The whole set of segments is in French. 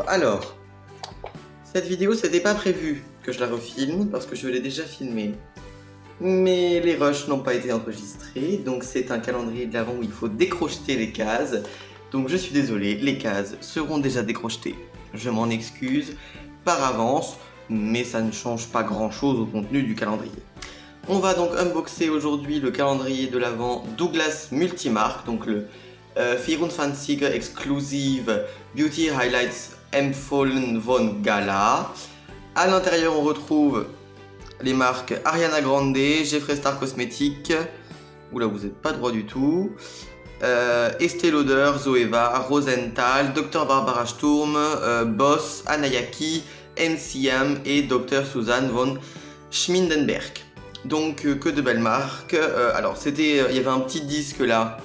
Alors, cette vidéo, c'était pas prévu que je la refilme parce que je l'ai déjà filmée. Mais les rushs n'ont pas été enregistrés, donc c'est un calendrier de l'Avent où il faut décrocheter les cases. Donc je suis désolé, les cases seront déjà décrochetées. Je m'en excuse par avance, mais ça ne change pas grand chose au contenu du calendrier. On va donc unboxer aujourd'hui le calendrier de l'Avent Douglas Multimarque, donc le 24 Exclusive Beauty Highlights Empfohlen von Gala. À l'intérieur, on retrouve les marques Ariana Grande, Jeffree Star Cosmetics, oula vous n'êtes pas droit du tout, Estée Lauder, Zoeva, Rosenthal, Dr Barbara Sturm, Boss, Anayaki, MCM et Dr Susan von Schmindenberg. Donc que de belles marques. Alors il y avait un petit disque là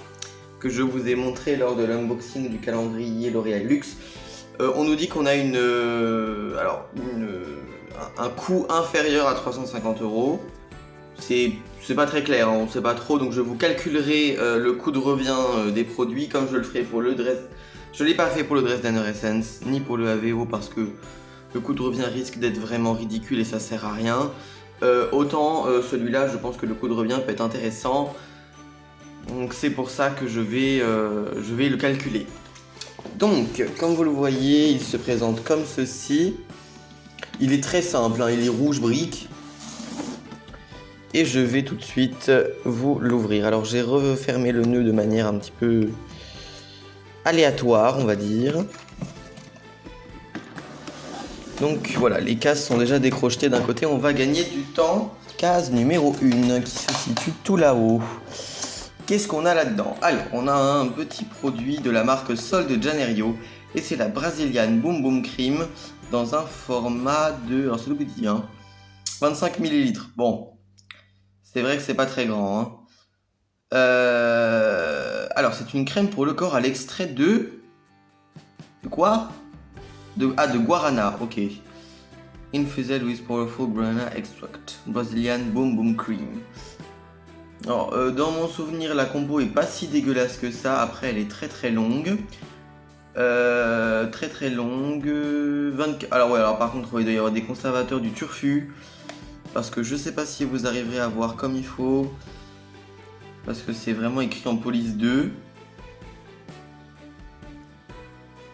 que je vous ai montré lors de l'unboxing du calendrier L'Oréal Luxe. On nous dit qu'on a un coût inférieur à 350 €. C'est pas très clair, hein, on sait pas trop, donc je vous calculerai le coût de revient des produits comme je le ferai pour le Dress. Je l'ai pas fait pour le Dresdener Essence ni pour le Aveo parce que le coût de revient risque d'être vraiment ridicule et ça sert à rien. Autant celui-là, je pense que le coût de revient peut être intéressant. Donc c'est pour ça que je vais le calculer. Donc, comme vous le voyez, il se présente comme ceci. Il est très simple, hein, il est rouge brique. Et je vais tout de suite vous l'ouvrir. Alors j'ai refermé le nœud de manière un petit peu aléatoire, on va dire. Donc voilà, les cases sont déjà décrochetées d'un côté, on va gagner du temps. Case numéro 1 qui se situe tout là-haut. Qu'est-ce qu'on a là-dedans? Alors, on a un petit produit de la marque Sol de Janeiro et c'est la Brazilian Boom Boom Cream dans un format de... Alors c'est tout petit, hein, 25 ml. Bon, c'est vrai que c'est pas très grand, hein. Alors, c'est une crème pour le corps à l'extrait de... De quoi? de guarana, ok. Infused with powerful guarana extract. Brazilian Boom Boom Cream. Alors, dans mon souvenir, la compo est pas si dégueulasse que ça. Après, elle est très très longue. Très longue. Alors par contre, il doit y avoir des conservateurs du turfu. Parce que je sais pas si vous arriverez à voir comme il faut. Parce que c'est vraiment écrit en police 2.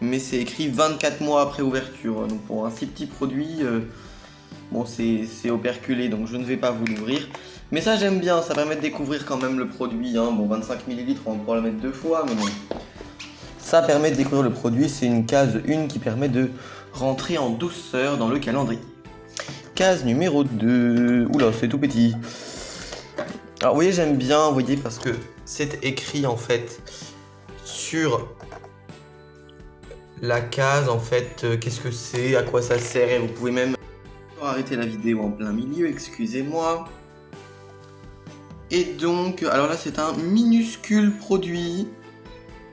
Mais c'est écrit 24 mois après ouverture. Donc pour un si petit produit, bon c'est operculé, donc je ne vais pas vous l'ouvrir. Mais ça j'aime bien, ça permet de découvrir quand même le produit, hein. Bon 25 ml, on va pouvoir le mettre 2 fois, mais bon. Ça permet de découvrir le produit, c'est une case 1 qui permet de rentrer en douceur dans le calendrier. Case numéro 2, oula c'est tout petit. Alors vous voyez j'aime bien, vous voyez, parce que c'est écrit en fait sur la case en fait, qu'est-ce que c'est, à quoi ça sert, et vous pouvez même arrêter la vidéo en plein milieu, excusez-moi. Et donc, alors là c'est un minuscule produit,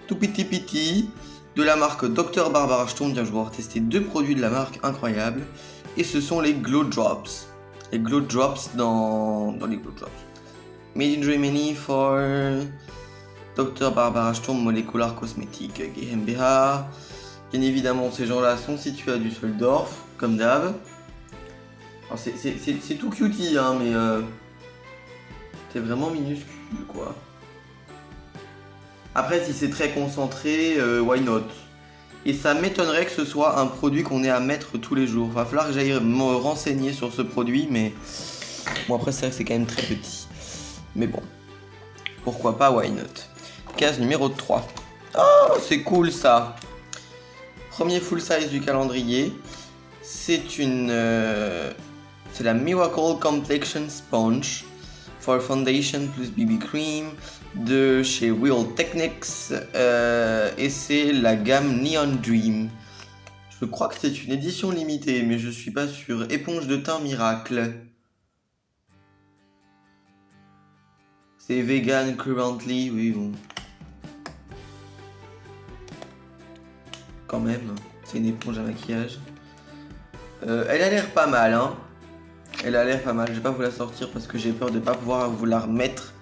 tout petit, de la marque Dr Barbara Sturm. Bien, je vais avoir testé 2 produits de la marque, incroyable. Et ce sont les Glow Drops. Les Glow Drops dans les Glow Drops. Made in Germany for Dr Barbara Sturm Molecular Cosmetic GmbH. Bien évidemment, ces gens-là sont situés à Düsseldorf, comme d'hab. Alors c'est tout cutie, hein, mais c'est vraiment minuscule, quoi. Après, si c'est très concentré, why not? Et ça m'étonnerait que ce soit un produit qu'on ait à mettre tous les jours. Va falloir que j'aille me renseigner sur ce produit, mais bon, après c'est vrai que c'est quand même très petit. Mais bon, pourquoi pas, why not? Case numéro 3. Oh, c'est cool ça. Premier full size du calendrier. C'est la Miracle Complexion Sponge for Foundation plus BB Cream de chez Real Techniques, et c'est la gamme Neon Dream. Je crois que c'est une édition limitée, mais je suis pas sûr. Éponge de teint miracle. C'est vegan currently, oui bon. Quand même, c'est une éponge à maquillage. Elle a l'air pas mal, hein. Elle a l'air pas mal. Je vais pas vous la sortir parce que j'ai peur de pas pouvoir vous la remettre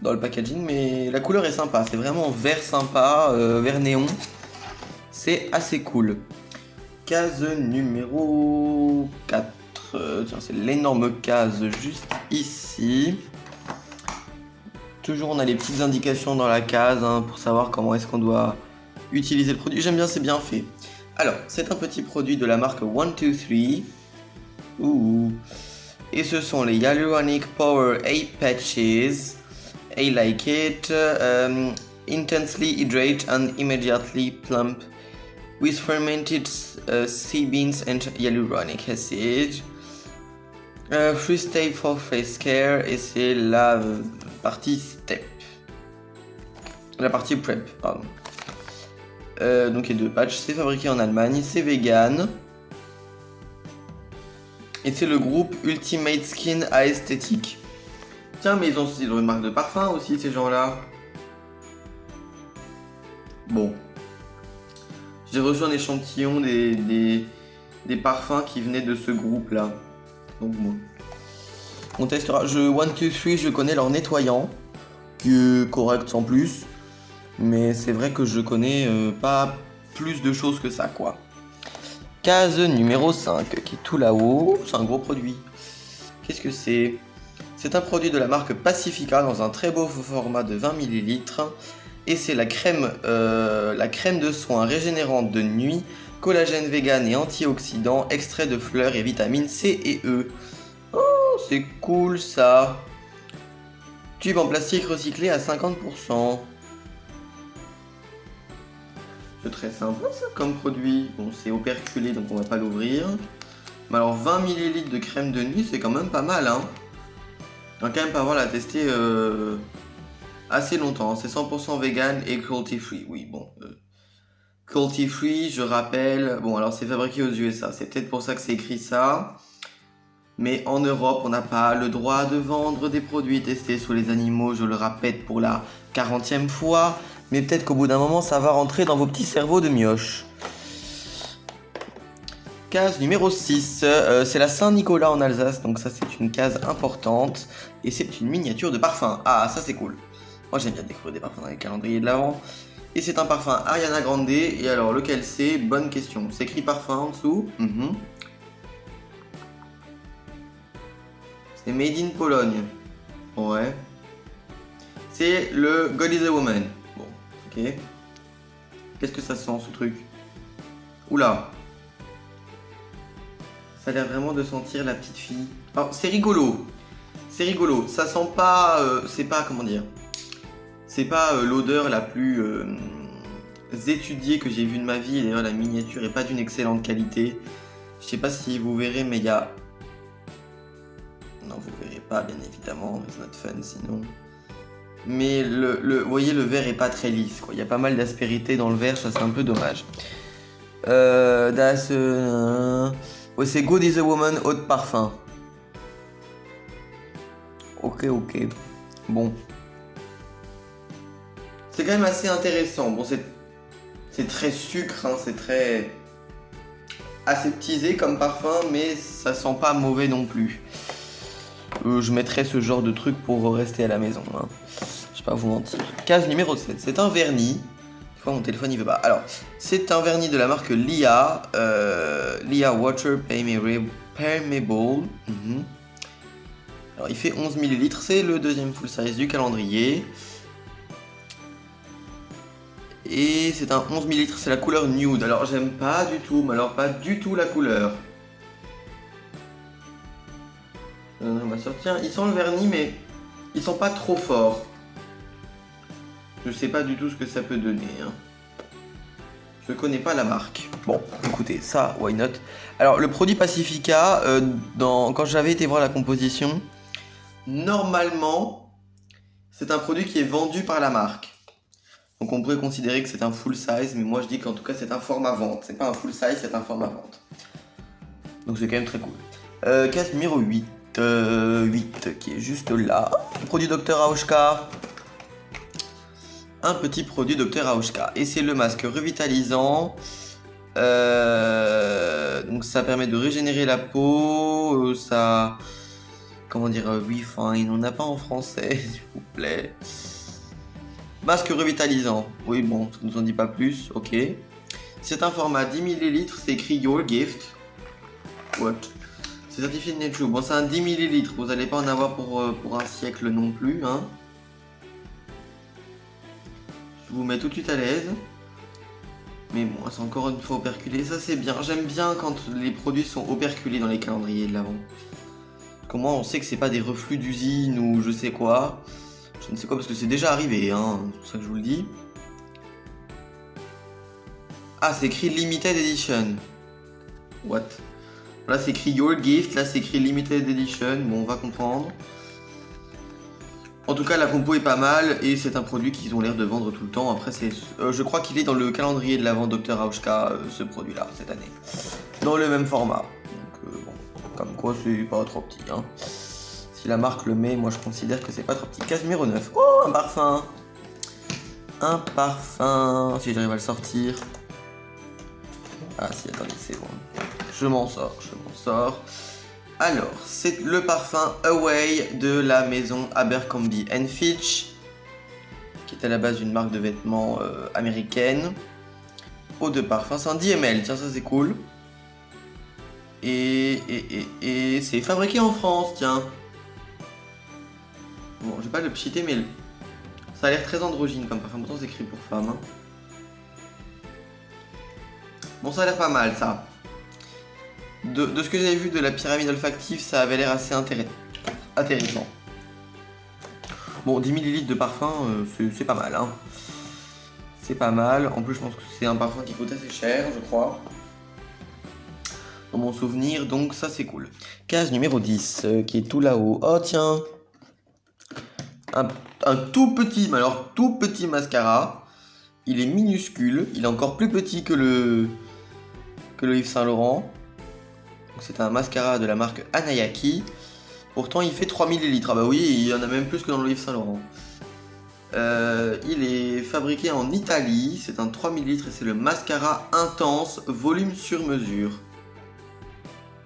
dans le packaging, mais la couleur est sympa. C'est vraiment vert sympa, vert néon. C'est assez cool. Case numéro 4. Tiens, c'est l'énorme case juste ici. Toujours on a les petites indications dans la case pour savoir comment est-ce qu'on doit utiliser le produit. J'aime bien, c'est bien fait. Alors, c'est un petit produit de la marque 123. Ouh. Et ce sont les Hyaluronic Power 8 Patches. I like it. Intensely hydrate and immediately plump with fermented sea beans and hyaluronic acid. Free step for face care. Et c'est la partie step. La partie prep, pardon. Donc il y a 2 patchs. C'est fabriqué en Allemagne. C'est vegan. Et c'est le groupe Ultimate Skin Aesthetic. Tiens, mais ils ont une marque de parfum aussi, ces gens-là. Bon. J'ai reçu un échantillon des parfums qui venaient de ce groupe-là. Donc bon. On testera. 123, je connais leur nettoyant, qui est correct sans plus. Mais c'est vrai que je connais pas plus de choses que ça, quoi. Case numéro 5, qui est tout là-haut. C'est un gros produit. Qu'est-ce que c'est ? C'est un produit de la marque Pacifica dans un très beau format de 20 ml. Et c'est la crème de soin régénérante de nuit, collagène vegan et antioxydant, extrait de fleurs et vitamines C et E. Oh, c'est cool ça. Tube en plastique recyclé à 50%. C'est très sympa ça comme produit. Bon, c'est operculé donc on va pas l'ouvrir. Mais alors 20 ml de crème de nuit, c'est quand même pas mal, hein. On va quand même pas avoir la tester assez longtemps. C'est 100% vegan et cruelty free. Oui, bon. Cruelty free, je rappelle. Bon, alors c'est fabriqué aux USA. C'est peut-être pour ça que c'est écrit ça. Mais en Europe, on n'a pas le droit de vendre des produits testés sur les animaux. Je le répète pour la 40e fois. Mais peut-être qu'au bout d'un moment, ça va rentrer dans vos petits cerveaux de mioche. Case numéro 6, c'est la Saint-Nicolas en Alsace, donc ça c'est une case importante. Et c'est une miniature de parfum. Ah, ça c'est cool. Moi j'aime bien découvrir des parfums dans les calendriers de l'Avent. Et c'est un parfum Ariana Grande. Et alors lequel c'est ? Bonne question. C'est écrit parfum en dessous. C'est Made in Pologne. Ouais. C'est le God is a Woman. Bon, ok. Qu'est-ce que ça sent ce truc ? Oula. Ça a l'air vraiment de sentir la petite fille. Alors, c'est rigolo. C'est rigolo. Ça sent pas... c'est pas... Comment dire ? C'est pas l'odeur la plus étudiée que j'ai vue de ma vie. D'ailleurs, la miniature est pas d'une excellente qualité. Je sais pas si vous verrez, mais il y a... Non, vous verrez pas, bien évidemment. It's not fun, sinon. Mais vous voyez, le verre est pas très lisse, quoi. Il y a pas mal d'aspérité dans le verre, ça c'est un peu dommage. Ouais, c'est God is a Woman Eau de Parfum. Ok. Bon. C'est quand même assez intéressant. Bon, c'est très sucre, hein, c'est très aseptisé comme parfum, mais ça sent pas mauvais non plus. Je mettrais ce genre de truc pour rester à la maison. Hein. Je vais pas vous mentir. Case numéro 7. C'est un vernis. Des fois, mon téléphone il veut pas. Alors, c'est un vernis de la marque Lia. Lia Water Permeable. Alors, il fait 11 ml. C'est le deuxième full size du calendrier. Et c'est un 11 ml. C'est la couleur nude. Alors, j'aime pas du tout. Mais alors, pas du tout la couleur. On va sortir. Il sent le vernis, mais ils sont pas trop forts. Je sais pas du tout ce que ça peut donner. Hein. Je connais pas la marque. Bon, écoutez, ça, why not. Alors, le produit Pacifica, quand j'avais été voir la composition, normalement, c'est un produit qui est vendu par la marque. Donc, on pourrait considérer que c'est un full size, mais moi, je dis qu'en tout cas, c'est un format vente. C'est pas un full size, c'est un format vente. Donc, c'est quand même très cool. Case numéro 8. 8 qui est juste là. Produit Dr Auschka. Un petit produit Dr Auschka. Et c'est le masque revitalisant. Donc ça permet de régénérer la peau. Ça... Comment dire, refine. On n'a pas en français, s'il vous plaît. Masque revitalisant. Oui, bon, ça ne nous en dit pas plus. Ok. C'est un format 10 ml, c'est écrit Your Gift. What? C'est certifié de Nature. Bon, c'est un 10 ml, vous n'allez pas en avoir pour un siècle non plus. Hein. Je vous mets tout de suite à l'aise. Mais bon, c'est encore une fois operculé. Ça, c'est bien. J'aime bien quand les produits sont operculés dans les calendriers de l'Avent. Comment on sait que c'est pas des reflux d'usine ou je sais quoi. Je ne sais quoi parce que c'est déjà arrivé, hein. C'est pour ça que je vous le dis. Ah, c'est écrit Limited Edition. What? Là, c'est écrit Your Gift. Là, c'est écrit Limited Edition. Bon, on va comprendre. En tout cas, la compo est pas mal et c'est un produit qu'ils ont l'air de vendre tout le temps. Après, je crois qu'il est dans le calendrier de l'Avent Dr Auschka, ce produit-là, cette année. Dans le même format. Donc, bon, comme quoi, c'est pas trop petit. Hein. Si la marque le met, moi, je considère que c'est pas trop petit. Case numéro 9. Oh, un parfum. Un parfum. Si j'arrive à le sortir. Ah si, attendez, c'est bon. Je m'en sors. Alors, c'est le parfum Away de la maison Abercrombie & Fitch, qui est à la base d'une marque de vêtements américaine. Eau de parfum, c'est un 10 ml, tiens, ça c'est cool. Et c'est fabriqué en France, tiens. Bon, je vais pas le pchiter, mais ça a l'air très androgyne comme parfum, pourtant c'est écrit pour femme. Hein. Bon, ça a l'air pas mal, ça. De ce que j'avais vu de la pyramide olfactive, ça avait l'air assez intéressant. Bon, 10 ml de parfum, c'est pas mal. Hein. C'est pas mal. En plus, je pense que c'est un parfum qui coûte assez cher, je crois. Dans mon souvenir, donc ça, c'est cool. Case numéro 10, qui est tout là-haut. Oh, tiens. Un tout petit, mais alors tout petit mascara. Il est minuscule. Il est encore plus petit que le Yves Saint Laurent. C'est un mascara de la marque Anayaki. Pourtant, il fait 3 ml. Ah bah oui, il y en a même plus que dans le Yves Saint Laurent. Il est fabriqué en Italie. C'est un 3 ml et c'est le mascara intense volume sur mesure.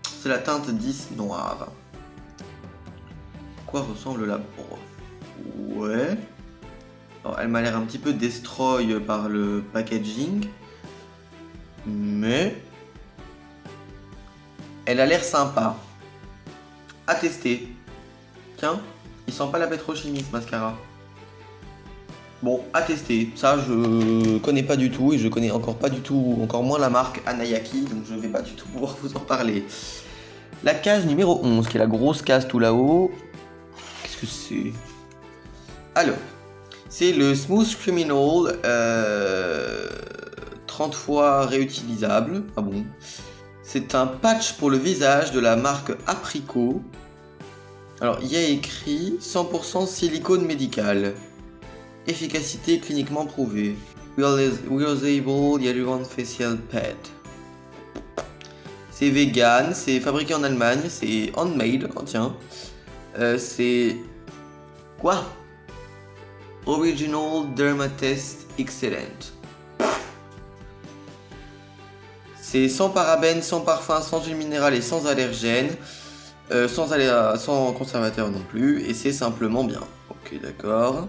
C'est la teinte 10 noire. À quoi ressemble la brosse? Ouais. Alors, elle m'a l'air un petit peu destroy par le packaging. Mais... elle a l'air sympa. À tester. Tiens, il sent pas la pétrochimie ce mascara. Bon, à tester. Ça, je connais pas du tout et je connais encore moins la marque Anayaki, donc je vais pas du tout pouvoir vous en parler. La case numéro 11, qui est la grosse case tout là-haut. Qu'est-ce que c'est? Alors, c'est le Smooth Criminal 30 fois réutilisable. Ah bon? C'est un patch pour le visage de la marque Apricot. Alors, il y a écrit 100% silicone médical. Efficacité cliniquement prouvée. Reusable Hyaluron Facial Pad. C'est vegan, c'est fabriqué en Allemagne, c'est handmade, oh tiens. C'est... quoi? Original Dermatest Excellent. C'est sans parabènes, sans parfum, sans huile minérale et sans allergène. Sans conservateur non plus. Et c'est simplement bien. Ok, d'accord.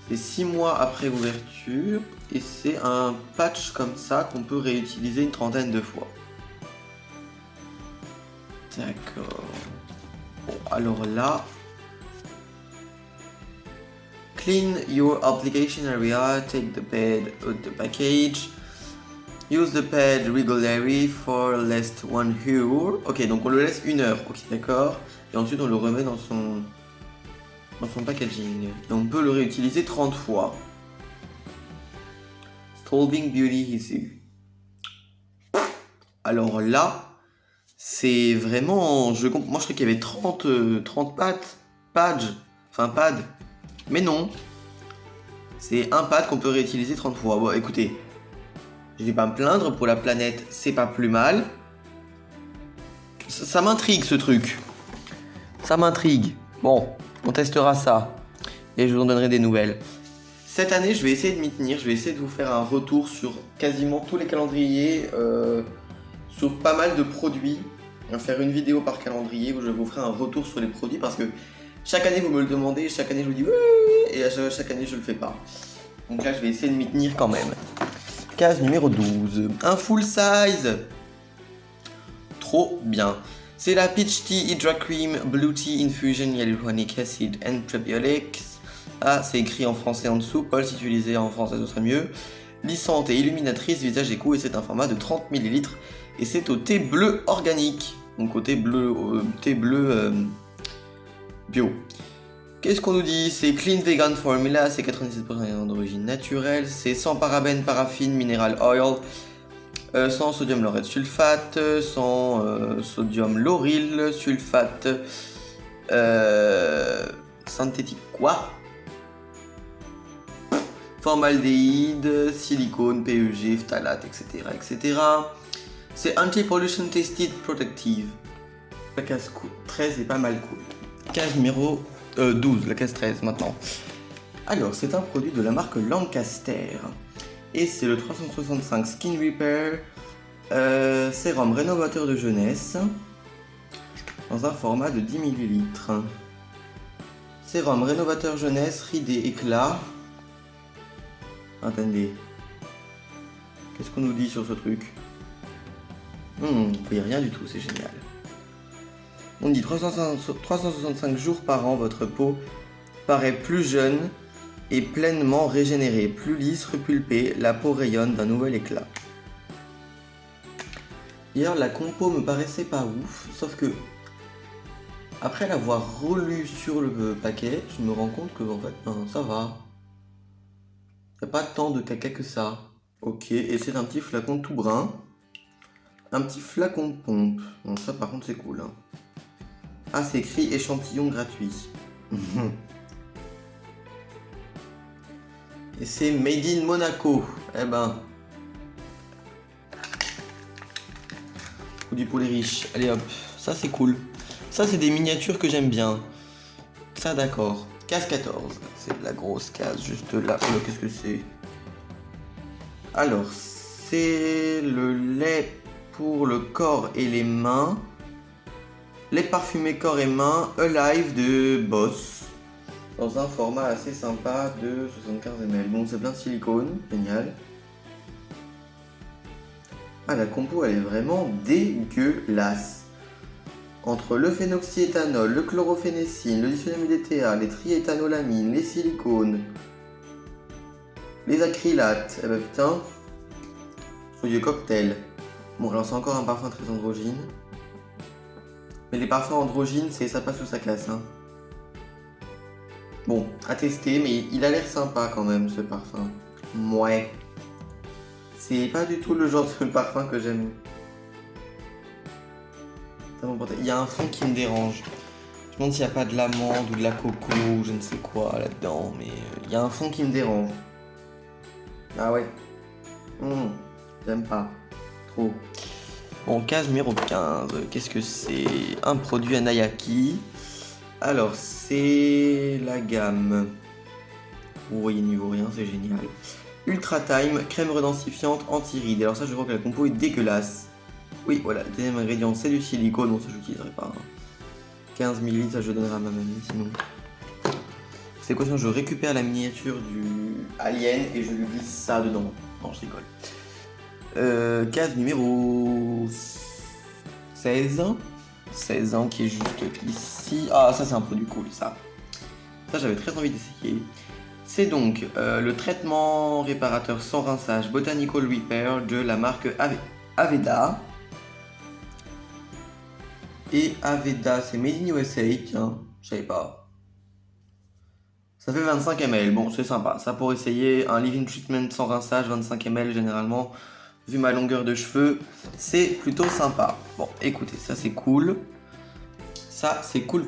C'est 6 mois après ouverture. Et c'est un patch comme ça qu'on peut réutiliser une trentaine de fois. D'accord. Bon, alors là... clean your application area, take the pad out the package. Use the pad regularly for last 1 hour. Ok, donc on le laisse 1 heure. Ok, d'accord. Et ensuite on le remet dans son packaging. Et on peut le réutiliser 30 fois. Solving Beauty Issue. Alors là, c'est vraiment... moi je croyais qu'il y avait 30 pads. Mais non. C'est un pad qu'on peut réutiliser 30 fois. Bon, écoutez. Je vais pas me plaindre, pour la planète, c'est pas plus mal. Ça m'intrigue ce truc. Ça m'intrigue. Bon, on testera ça. Et je vous en donnerai des nouvelles. Cette année, je vais essayer de m'y tenir. Je vais essayer de vous faire un retour sur quasiment tous les calendriers. Sur pas mal de produits. On va faire une vidéo par calendrier où je vous ferai un retour sur les produits. Parce que chaque année, vous me le demandez. Chaque année, je vous dis oui. Et à chaque année, je le fais pas. Donc là, je vais essayer de m'y tenir quand même. Case numéro 12. Un full size. Trop bien. C'est la Peach Tea Hydra Cream Blue Tea Infusion Hyaluronic Acid and Probiotics. Ah, c'est écrit en français en dessous. Paul, si tu lisais en français, ce serait mieux. Lissante et illuminatrice, visage et cou, et c'est un format de 30 ml. Et c'est au thé bleu organique. Donc au thé bleu, bio. Qu'est-ce qu'on nous dit? C'est Clean Vegan Formula, c'est 97% d'origine naturelle, c'est sans parabènes, paraffine, mineral oil, sans sodium laureth sulfate, sans sodium lauryl sulfate, synthétique quoi? Formaldéhyde, silicone, PEG, phtalate, etc. etc. C'est Anti-Pollution Tested Protective. La case 13 est pas mal cool. Case numéro 12, la case 13 maintenant. Alors, c'est un produit de la marque Lancaster. Et c'est le 365 Skin Repair sérum rénovateur de jeunesse dans un format de 10 ml. Sérum rénovateur jeunesse, ridé, éclat. Attendez. Qu'est-ce qu'on nous dit sur ce truc? On voit rien du tout, c'est génial. On dit 365 jours par an, votre peau paraît plus jeune et pleinement régénérée, plus lisse, repulpée, la peau rayonne d'un nouvel éclat. Hier, la compo me paraissait pas ouf, sauf que après l'avoir relu sur le paquet, je me rends compte que en fait, ça va. Y a pas tant de caca que ça. Ok, et c'est un petit flacon tout brun. Un petit flacon de pompe. Bon, ça par contre c'est cool. Hein. Ah, c'est écrit échantillon gratuit. Et c'est Made in Monaco. Eh ben. Produit pour les riches. Allez hop, ça c'est cool. Ça c'est des miniatures que j'aime bien. Ça d'accord. Case 14. C'est de la grosse case juste là. Oh, qu'est-ce que c'est? Alors, c'est le lait pour le corps et les mains. Lait parfumé corps et mains Alive de Boss. Dans un format assez sympa de 75 ml. Bon, c'est plein de silicone. Génial. Ah, la compo, elle est vraiment dégueulasse. Entre le phénoxyéthanol, le chlorophénécine, le diphényl DTA, les triéthanolamines, les silicones, les acrylates. Eh ben putain. Joyeux cocktail. Bon, alors c'est encore un parfum très androgyne. Mais les parfums androgynes, ça passe ou ça casse. Hein. Bon, à tester, mais il a l'air sympa quand même, ce parfum. Mouais. C'est pas du tout le genre de parfum que j'aime. Il y a un fond qui me dérange. Je me demande s'il n'y a pas de l'amande ou de la coco ou je ne sais quoi là-dedans, mais il y a un fond qui me dérange. Ah ouais. J'aime pas. Trop. Bon, case numéro 15. Qu'est-ce que c'est? Un produit Anayaki. Alors, c'est la gamme. Vous voyez niveau rien, c'est génial. Ultra Time, crème redensifiante anti-rides. Alors ça, je crois que la compo est dégueulasse. Oui, voilà, le deuxième ingrédient, c'est du silicone. Bon, ça, je n'utiliserai pas. 15 ml, ça, je donnerai à ma mamie, sinon. C'est quoi, sinon, je récupère la miniature du alien et je lui glisse ça dedans. Non, je rigole. Case numéro 16. 16 ans qui est juste ici. Ah, ça, c'est un produit cool, ça. Ça, j'avais très envie d'essayer. C'est donc le traitement réparateur sans rinçage Botanical Repair de la marque Aveda. Et Aveda, c'est Made in USA, tiens, je savais pas. Ça fait 25 ml, bon c'est sympa. Ça pour essayer un leave-in treatment sans rinçage, 25 ml généralement. Vu ma longueur de cheveux, c'est plutôt sympa. Bon, écoutez, ça c'est cool. Ça c'est cool.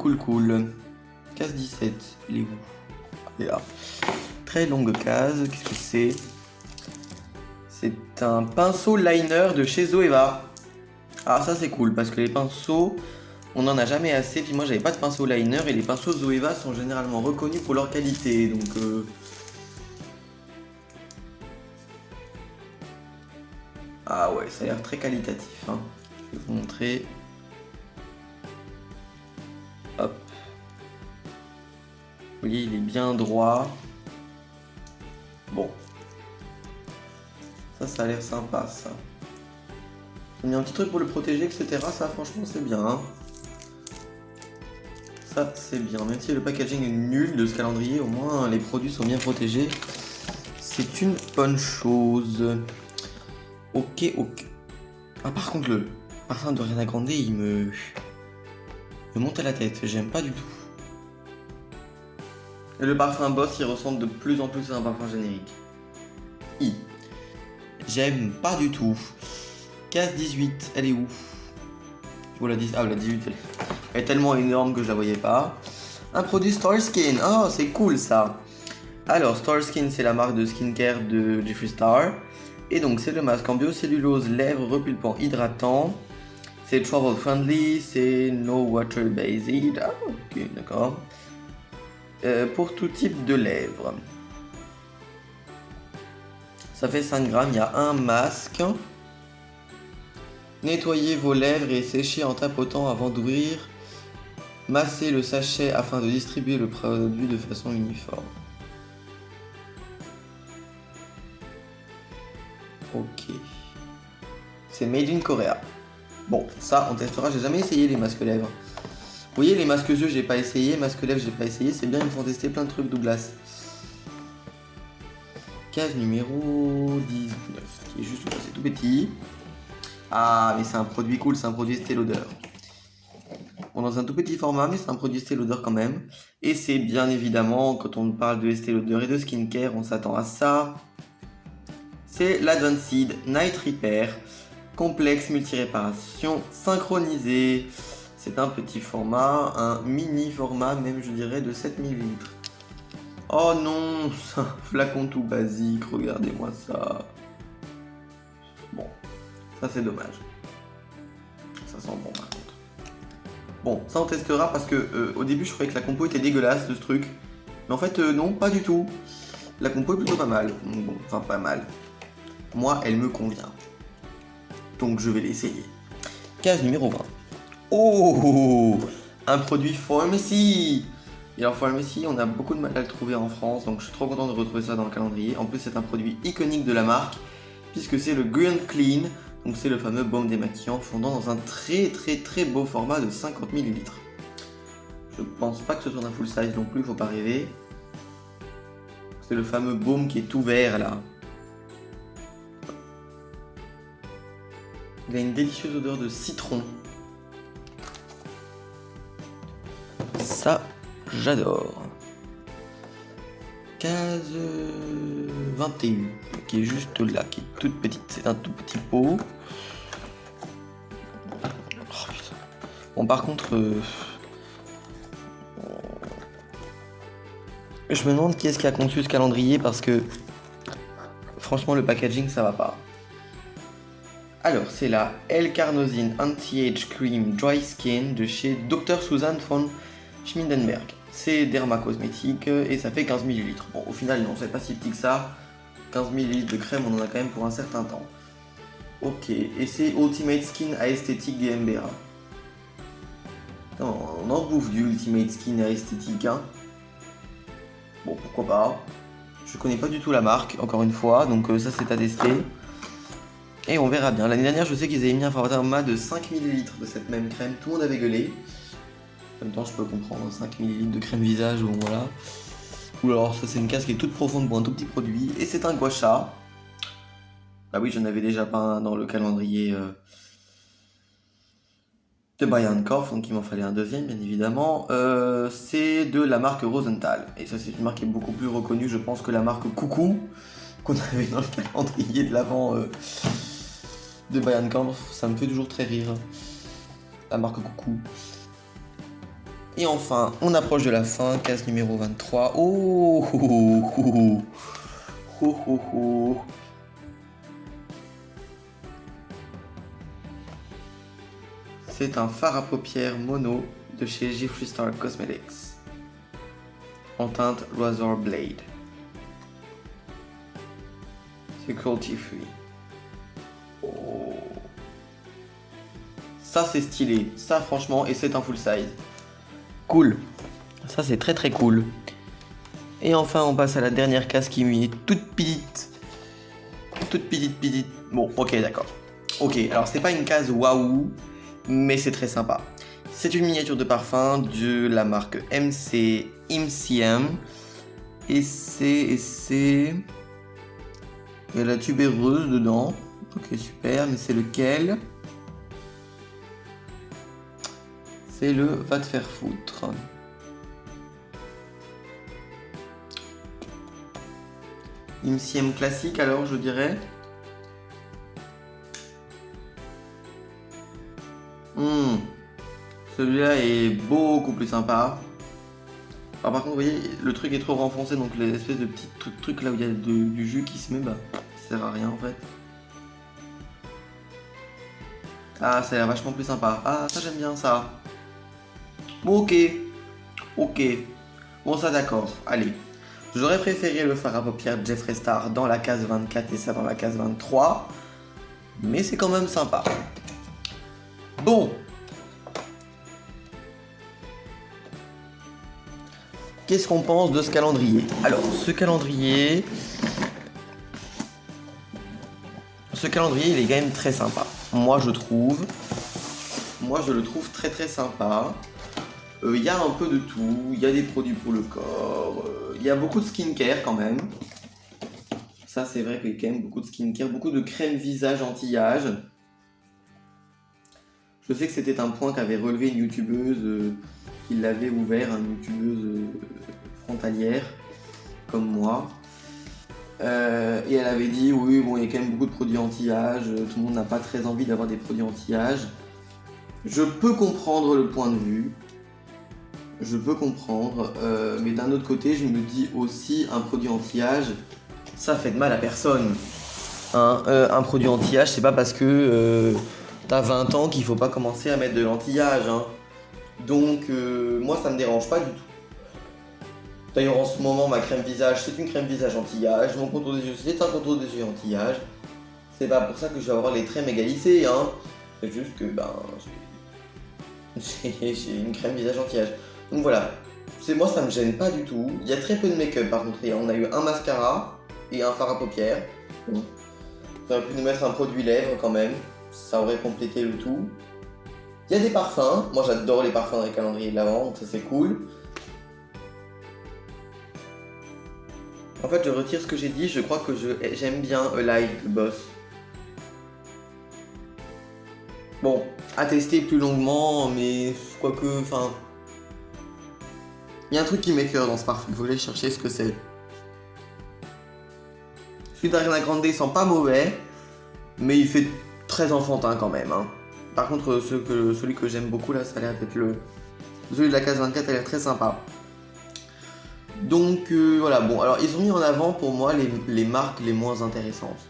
Case 17, il est où? Il est là. Très longue case, qu'est-ce que c'est? C'est un pinceau liner de chez Zoeva. Ah ça c'est cool parce que les pinceaux, on n'en a jamais assez. Puis moi j'avais pas de pinceau liner et les pinceaux Zoeva sont généralement reconnus pour leur qualité. Donc ah ouais, ça a l'air très qualitatif. Hein. Je vais vous montrer. Hop. Vous voyez, il est bien droit. Bon. Ça a l'air sympa, ça. Il y a un petit truc pour le protéger, etc. Ça, franchement, c'est bien. Hein. Ça, c'est bien. Même si le packaging est nul de ce calendrier, au moins les produits sont bien protégés. C'est une bonne chose. Ok. Ah, par contre, le parfum d'Ariana Grande, il me monte à la tête. J'aime pas du tout. Et le parfum Boss, il ressemble de plus en plus à un parfum générique. J'aime pas du tout. Case 18, elle est où? Oh, la 10... Ah, la 18, elle est tellement énorme que je la voyais pas. Un produit Starskin. Oh, c'est cool ça. Alors, Starskin, c'est la marque de skincare de Jeffree Star. Et donc, c'est le masque en biocellulose, lèvres, repulpant, hydratant. C'est travel friendly, c'est no water based. Ah, ok, d'accord. Pour tout type de lèvres. Ça fait 5 grammes, il y a un masque. Nettoyez vos lèvres et séchez en tapotant avant d'ouvrir. Massez le sachet afin de distribuer le produit de façon uniforme. Ok. C'est made in Korea. Bon, ça on testera, j'ai jamais essayé les masques lèvres. Vous voyez, les masques yeux, j'ai pas essayé, masques lèvres, j'ai pas essayé, c'est bien, ils me font tester plein de trucs, Douglas. Case numéro 19, qui est juste là, c'est tout petit. Ah, mais c'est un produit cool, c'est un produit Estée Lauder. Bon, dans un tout petit format, mais c'est un produit Estée Lauder quand même. Et c'est bien évidemment, quand on parle de Estée Lauder et de skincare, on s'attend à ça. C'est l'Advanced Night Repair, complexe multiréparation synchronisé. C'est un petit format, un mini format même je dirais de 7 ml. Oh non, c'est un flacon tout basique, regardez-moi ça. Bon, ça c'est dommage. Ça sent bon par contre. Bon, ça on testera parce que au début je croyais que la compo était dégueulasse de ce truc. Mais en fait non, pas du tout. La compo est plutôt pas mal. Bon, enfin pas mal. Moi elle me convient. Donc je vais l'essayer. Case numéro 20. Oh, un produit Pharmacy. Et alors Pharmacy, on a beaucoup de mal à le trouver en France, donc je suis trop content de retrouver ça dans le calendrier. En plus c'est un produit iconique de la marque, puisque c'est le Green Clean, donc c'est le fameux baume démaquillant fondant dans un très beau format de 50 ml. Je pense pas que ce soit un full size non plus, faut pas rêver. C'est le fameux baume qui est tout vert là. Il a une délicieuse odeur de citron. Ça, j'adore. Case 21, qui est juste là, qui est toute petite. C'est un tout petit pot. Oh, putain. Bon, par contre, je me demande qui est-ce qui a conçu ce calendrier parce que franchement, le packaging, ça va pas. Alors, c'est la L-Carnosine Anti-Age Cream Dry Skin de chez Dr. Susan von Schmiedenberg. C'est dermacosmétique et ça fait 15 ml. Bon, au final, non, c'est pas si petit que ça. 15 ml de crème, on en a quand même pour un certain temps. Ok, et c'est Ultimate Skin Aesthetic GmbH. Non, on en bouffe du Ultimate Skin Aesthetic, hein. Bon, pourquoi pas. Je connais pas du tout la marque, encore une fois, donc ça c'est à tester. Et on verra bien. L'année dernière, je sais qu'ils avaient mis un format de 5 ml de cette même crème. Tout le monde avait gueulé. En même temps, je peux comprendre, 5 ml de crème visage, bon voilà. Ou alors, ça c'est une case qui est toute profonde pour un tout petit produit. Et c'est un gua sha. Ah oui, j'en avais déjà peint dans le calendrier de Brian Korf, donc il m'en fallait un deuxième, bien évidemment. C'est de la marque Rosenthal. Et ça, c'est une marque qui est beaucoup plus reconnue, je pense, que la marque Coucou, qu'on avait dans le calendrier de l'avant de Brian Korf. Ça me fait toujours très rire. La marque Coucou. Et enfin, on approche de la fin, case numéro 23. Oh, oh, oh, oh, oh, oh. C'est un fard à paupières mono de chez Jeffree Star Cosmetics en teinte Razor Blade. C'est cruelty free. Oh. Ça c'est stylé, ça franchement, et c'est un full size. Cool, ça c'est très cool. Et enfin on passe à la dernière case qui est toute petite. toute petite. Bon, ok, d'accord. Ok, alors c'est pas une case waouh, mais c'est très sympa. C'est une miniature de parfum de la marque MCM. Et c'est... Il y a la tubéreuse dedans. Ok, super, mais c'est lequel? C'est le va te faire foutre. MCM classique alors, je dirais. Celui-là est beaucoup plus sympa. Alors par contre, vous voyez, le truc est trop renfoncé, donc les espèces de petits trucs là où il y a du jus qui se met, bah, ça sert à rien en fait. Ah, ça a l'air vachement plus sympa. Ah, ça j'aime bien ça. Bon, ok. Bon, ça d'accord, allez. J'aurais préféré le fard à paupières Jeffree Star dans la case 24 et ça dans la case 23. Mais c'est quand même sympa. Bon. Qu'est-ce qu'on pense de ce calendrier? Alors, ce calendrier, il est quand même très sympa. Moi, je le trouve très sympa. Il y a un peu de tout. Il y a des produits pour le corps. Il y a beaucoup de skincare quand même. Ça, c'est vrai qu'il y a quand même beaucoup de skincare, beaucoup de crème visage anti-âge. Je sais que c'était un point qu'avait relevé une youtubeuse qui l'avait ouvert, une youtubeuse frontalière, comme moi. Et elle avait dit, oui, bon, il y a quand même beaucoup de produits anti-âge, tout le monde n'a pas très envie d'avoir des produits anti-âge. Je peux comprendre le point de vue. Mais d'un autre côté, je me dis aussi, un produit anti-âge, ça fait de mal à personne. Hein, un produit anti-âge, c'est pas parce que t'as 20 ans qu'il faut pas commencer à mettre de l'anti-âge. Hein. Donc, moi, ça me dérange pas du tout. D'ailleurs, en ce moment, ma crème visage, c'est une crème visage anti-âge. Mon contour des yeux, c'est un contour des yeux anti-âge. C'est pas pour ça que je vais avoir les traits méga lissés. Hein. C'est juste que, j'ai une crème visage anti-âge. Donc voilà, moi ça me gêne pas du tout. Il y a très peu de make-up par contre. On a eu un mascara et un fard à paupières. Bon. Ça aurait pu nous mettre un produit lèvres quand même. Ça aurait complété le tout. Il y a des parfums. Moi j'adore les parfums dans les calendriers de l'Avent, donc ça c'est cool. En fait je retire ce que j'ai dit. Je crois que j'aime bien Alive de Boss. Bon, à tester plus longuement, mais quoique, enfin... Il y a un truc qui m'écœure dans ce parfum, il faut que j'aille chercher ce que c'est. Celui d'Ariana Grande sent pas mauvais, mais il fait très enfantin quand même. Hein. Par contre, celui que j'aime beaucoup là, ça a l'air d'être celui de la case 24, a l'air très sympa. Donc voilà, bon, alors ils ont mis en avant pour moi les marques les moins intéressantes.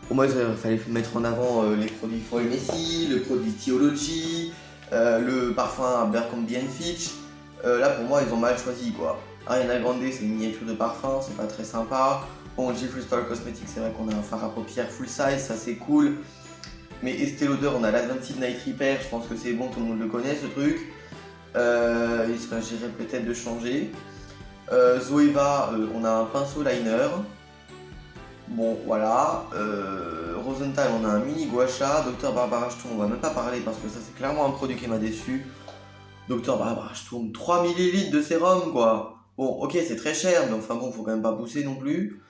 Pour moi, il fallait mettre en avant les produits Foy Messi, le produit Theology, le parfum Abercrombie & Fitch. Là pour moi ils ont mal choisi quoi. Ariana Grande c'est une miniature de parfum, c'est pas très sympa. Bon, Jeffree Star Cosmetics, c'est vrai qu'on a un fard à paupières full size, ça c'est cool. Mais Estée Lauder, on a l'Advanced Night Repair, je pense que c'est bon, tout le monde le connaît ce truc. Il s'agirait peut-être de changer. Zoeva, on a un pinceau liner. Bon voilà. Rosenthal, on a un mini gua sha. Dr Barbara Sturm, on va même pas parler parce que ça c'est clairement un produit qui m'a déçu. Dr Barbara Sturm, 3 ml de sérum quoi. Bon ok c'est très cher mais enfin bon faut quand même pas pousser non plus.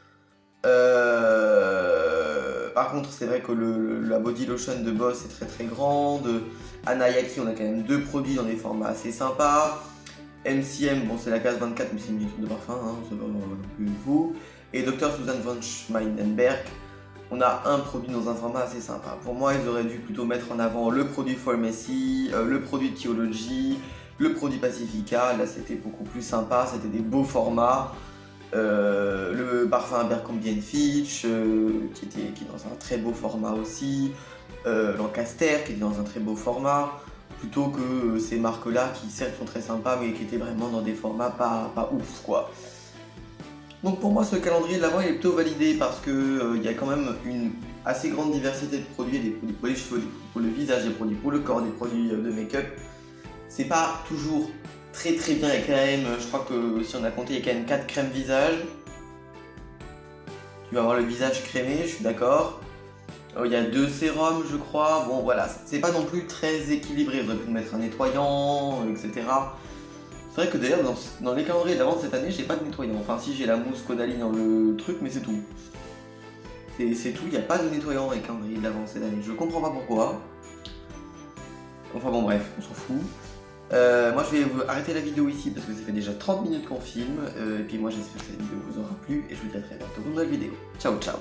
Par contre c'est vrai que la body lotion de Boss est très grande. Anayaki on a quand même 2 produits dans des formats assez sympas. MCM bon c'est la case 24 mais c'est une miniature de parfum hein, c'est pas non plus fou. Et Dr Susan von Schmeidenberg on a un produit dans un format assez sympa. Pour moi, ils auraient dû plutôt mettre en avant le produit Pharmacy, le produit Theology, le produit Pacifica. Là, c'était beaucoup plus sympa, c'était des beaux formats. Le parfum Abercrombie & Fitch, qui est dans un très beau format aussi. Lancaster, qui est dans un très beau format. Plutôt que ces marques-là, qui certes sont très sympas, mais qui étaient vraiment dans des formats pas ouf, quoi. Donc pour moi ce calendrier de l'Avent il est plutôt validé parce que y a quand même une assez grande diversité de produits, des produits pour les cheveux, des produits pour le visage, des produits pour le corps, des produits de make-up. C'est pas toujours très bien, il y a quand même, je crois que si on a compté, il y a quand même 4 crèmes visage. Tu vas avoir le visage crémé, je suis d'accord. Il y a 2 sérums, je crois. Bon, voilà, c'est pas non plus très équilibré. J'aurais pu mettre un nettoyant, etc. C'est vrai que d'ailleurs, dans les calendriers d'avant de cette année, j'ai pas de nettoyant. Enfin, si, j'ai la mousse Caudalie dans le truc, mais c'est tout. C'est tout, il n'y a pas de nettoyant dans les calendriers d'avant cette année. Je comprends pas pourquoi. Enfin bon, bref, on s'en fout. Moi, je vais arrêter la vidéo ici parce que ça fait déjà 30 minutes qu'on filme. Et puis moi, j'espère que cette vidéo vous aura plu. Et je vous dis à très bientôt pour une nouvelle vidéo. Ciao, ciao.